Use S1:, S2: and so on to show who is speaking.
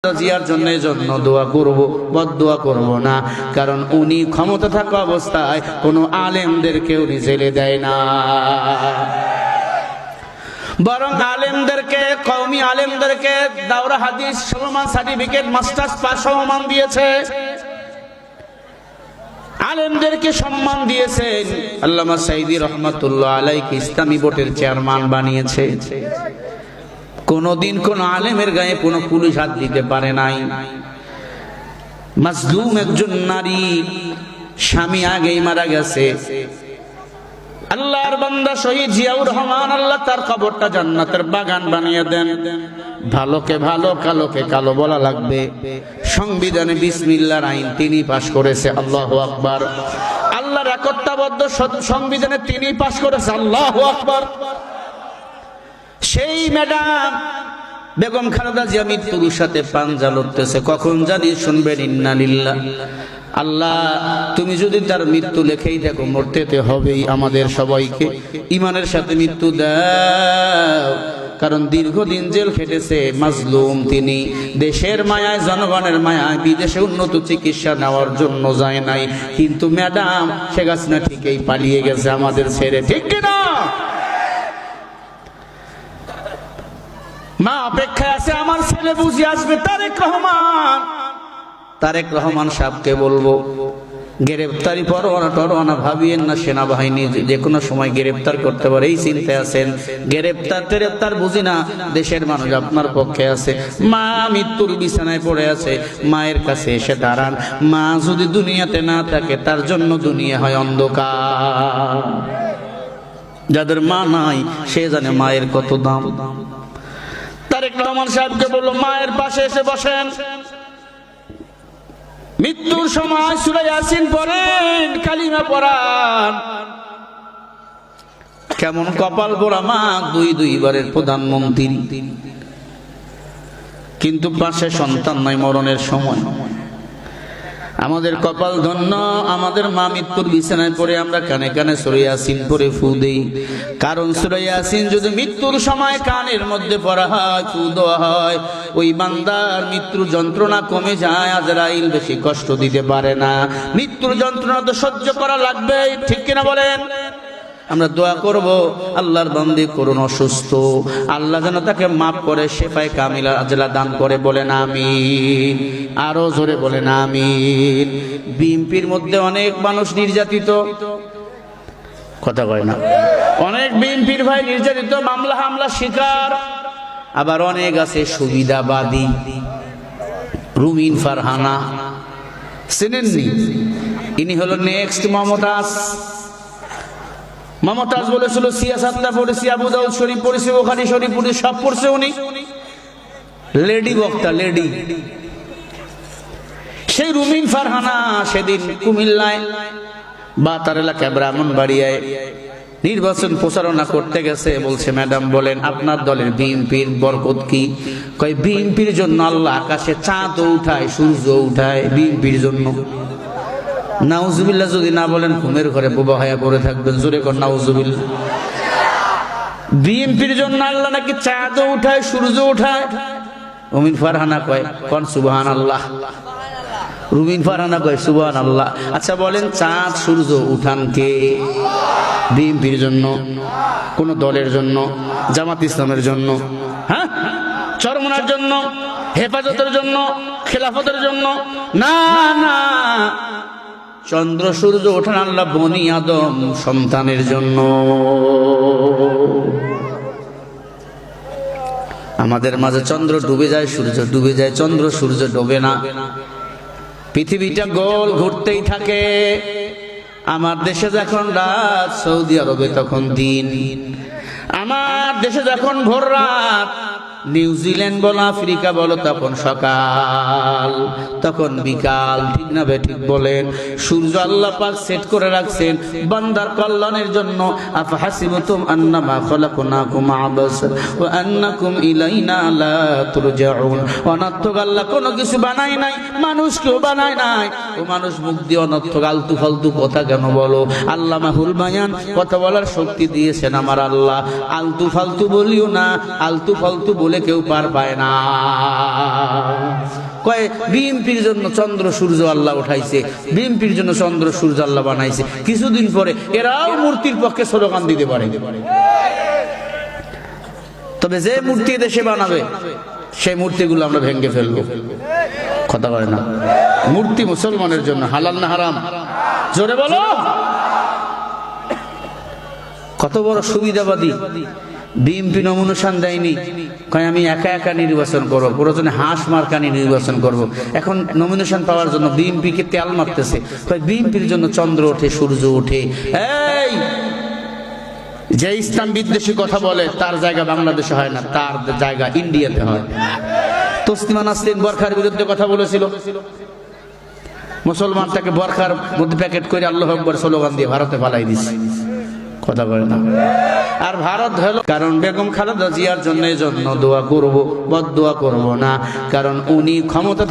S1: জিয়ার জন্য দোয়া করব, বদদোয়া করব না, কারণ উনি ক্ষমতা থাকা অবস্থায় কোনো আলেমদেরকে উনি জেলে দেয় না, বরং আলেমদেরকে, কওমি আলেমদেরকে দাওরা হাদিস সমমান সার্টিফিকেট, মাস্টার্স পাস সমমান দিয়েছে, আলেমদেরকে সম্মান দিয়েছেন। আল্লামা সাইদি রহমাতুল্লাহ আলাইহি ইসলামী বোর্ডের চেয়ারম্যান বানিয়েছে। কোনদিন কোন আলেমের গায়ে কোন পুলিশ হাত দিতে পারে নাই। মাজলুম একজন নারী, স্বামী আগেই মারা গেছে, আল্লাহর বান্দা শহীদ জিয়াউর রহমান, আল্লাহ তার কবরটা জান্নাতের বাগান বানিয়ে দেন। ভালোকে ভালো, কালোকে কালো বলা লাগবে। সংবিধানে বিসমিল্লাহর আইন তিনি পাশ করেছে, আল্লাহু আকবার। আল্লাহর একত্ববদ্ধ সংবিধানে তিনি পাশ করেছে, আল্লাহু আকবার। সেই ম্যাডাম বেগম খালেদা জিয়া মৃত্যুর সাথে পাঞ্জা লড়তেছে, কখন জানি শুনবেন ইন্না লিল্লাহ। আল্লাহ তুমি যদি তার মৃত্যু লেখেই দেখো, মরতে হবেই আমাদের সবাইকে, ইমানের সাথে মৃত্যু দাও, কারণ দীর্ঘদিন জেল খেটেছে, মাজলুম তিনি, দেশের মায়ায়, জনগণের মায়ায় বিদেশে উন্নত চিকিৎসা নেওয়ার জন্য যায় নাই, কিন্তু ম্যাডাম শেখ হাসিনা ঠিকই পালিয়ে গেছে আমাদের ছেড়ে, ঠিক কিনা? মা অপেক্ষায় আছে, আমার ছেলে বুঝে আসবে। তারেক রহমান সাহেবকে বলবো, গ্রেফতারি পরোয়ানা ভাবিয়েন না, সেনাবাহিনী যে কোনো সময় গ্রেফতার করতে পারে, এই চিন্তায় আছেন। গ্রেফতার বুঝি না, দেশের মানুষ আপনার পক্ষে আছে। মা মৃত্যুর বিছানায় পড়ে আছে, মায়ের কাছে এসে দাঁড়ান। মা যদি দুনিয়াতে না থাকে, তার জন্য দুনিয়া হয় অন্ধকার। যাদের মা নাই সে জানে মায়ের কত দাম। তারেক রহমান সাহেবকে বলল, মায়ের পাশে এসে বসেন, মৃত্যুর সময় সূরা ইয়াসিন পড়েন, কালিমা পড়ান। কেমন কপাল পোড়া মা, দুইবারের প্রধানমন্ত্রী, কিন্তু পাশে সন্তান নাই মরণের সময়। আমাদের কপাল ধন্য, আমাদের মা মৃত্যুর বিছানায় পড়ে আমরা কানে কানে সূরা ইয়াসিন পড়ে ফু দেই, কারণ সূরা ইয়াসিন যদি মৃত্যুর সময় কানের মধ্যে পড়া হয়, ফু দেওয়া হয়, ওই বান্দার মৃত্যুর যন্ত্রণা কমে যায়, আজরাইল বেশি কষ্ট দিতে পারে না। মৃত্যুর যন্ত্রণা তো সহ্য করা লাগবে, ঠিক কিনা বলেন? আমরা দোয়া করব, আল্লাহর বান্দী করুন অসুস্থ, আল্লাহ যেন তাকে মাফ করে শেফায়ে কামিলা আজলা দান করে, বলেন আমিন। আরো জোরে বলেন আমিন। বিএনপির মধ্যে অনেক মানুষ নির্যাতিত, কথা কয় না, অনেক বিএনপির ভাই নির্যাতিত, মামলা হামলা শিকার, আবার অনেক আছে সুবিধাবাদী। রুমিন ফারহানা চেনেননি? ইনি হলো নেক্সট মমতাজ বলেছিল সিয়াসাতটা পড়েছি, আবু দাউদ শরীফ পড়েছি, বুখারী শরীফ পড়েছি, সব পড়ছে উনি। লেডি বক্তা, লেডি। সেই রুমিন ফারহানা সেদিন কুমিল্লায় বাতার এলাকায় ব্রাহ্মণবাড়িয়ায় নির্বাচন প্রচারণা করতে গেছে। বলছে, ম্যাডাম বলেন আপনার দলের বিএনপির বরকত কি? কয়, বিএনপির জন্য আল্লাহ আকাশে চাঁদ উঠায়, সূর্য উঠায়, বিএনপির জন্য। নাউজুবিল্লাহ যদি না বলেন ঘুমের ঘরে বোবা হয়ে পড়ে থাকবেন, জোরে কর নাউজুবিল্লাহ। বিএনপির জন্য আল্লাহ নাকি চাঁদ উঠায়, সূর্য উঠায়। রুমিন ফারহানা কয়, কোন সুবহানাল্লাহ। রুমিন ফারহানা কয় সুবহানাল্লাহ। আচ্ছা বলেন, চাঁদ সূর্য উঠান কে? বিএনপির জন্য, কোন দলের জন্য? জামাত ইসলামের জন্য? হ্যাঁ, চরমনার জন্য, হেফাজতের জন্য, খেলাফতের জন্য? না না, চন্দ্র সূর্য ওঠান আল্লাহ বনি আদম সন্তানের জন্য। আমাদের মাঝে চন্দ্র ডুবে যায়, সূর্য ডুবে যায়, চন্দ্র সূর্য ডোবে না। পৃথিবীটা গোল ঘুরতেই থাকে। আমার দেশে যখন রাত, সৌদি আরবে তখন দিন। আমার দেশে যখন ভোর রাত, নিউজিল্যান্ড বলো, আফ্রিকা বলো, তখন সকাল, তখন বিকাল, ঠিক না বে ঠিক বলেন? সূর্য আল্লাহ পাক সেট করে রাখছেন বান্দার কল্যাণের জন্য। আফহাসিবতুম আন্নামা খালাকনাকুম আবাসা ওয়া আন্নাকুম ইলাইনা লা তুরজাউন। অনর্থক আল্লাহ কোনো কিছু বানায় নাই, মানুষকেও বানায় নাই। ও মানুষ মুখ দিয়ে অনর্থক আলতু ফালতু কথা কেন বলো? আল্লামা হুল বায়ান, কথা বলার শক্তি দিয়েছেন আমার আল্লাহ। আলতু ফালতু বলিও না, আলতু ফালতু বলে কেউ পার পায় না। কয় বিএনপির জন্য চন্দ্র সূর্য আল্লাহ উঠাইছে, বিএনপির জন্য চন্দ্র সূর্য আল্লাহ বানাইছে। কিছুদিন পরে এরাও মূর্তির পক্ষে স্লোগান দিতে পারে। তবে যে মূর্তি দেশে বানাবে সেই মূর্তিগুলো আমরা ভেঙে ফেলবো। কথা বলে না? মূর্তি মুসলমানের জন্য হালাল না হারাম? জোরে বলো। কত বড় সুবিধাবাদী। বিএনপি নমিনেশন দেয়নি, কয় আমি একা একা নির্বাচন করবো, প্রয়োজনে হাঁস মার্কানি নির্বাচন করব। এখন নমিনেশন পাওয়ার জন্য বিএনপি কে তেল মারতেছে, কয় বিএনপির জন্য চন্দ্র ওঠে সূর্য ওঠে। এই যে ইসলাম বিদ্বেষী কথা বলে তার জায়গা বাংলাদেশে হয় না, তার জায়গা ইন্ডিয়াতে হয়। তসলিমা নাসরিন বরখার বিরুদ্ধে কথা বলেছিল, মুসলমানটাকে বরখার মধ্যে প্যাকেট করে আল্লাহু আকবার স্লোগান দিয়ে ভারতে পালাই দিচ্ছে। কথা বলে না? আর ভারত হলো, কারণ বেগম খালেদা জিয়ার জন্য দোয়া করব, বদদোয়া করব না, কারণ উনি ক্ষমতা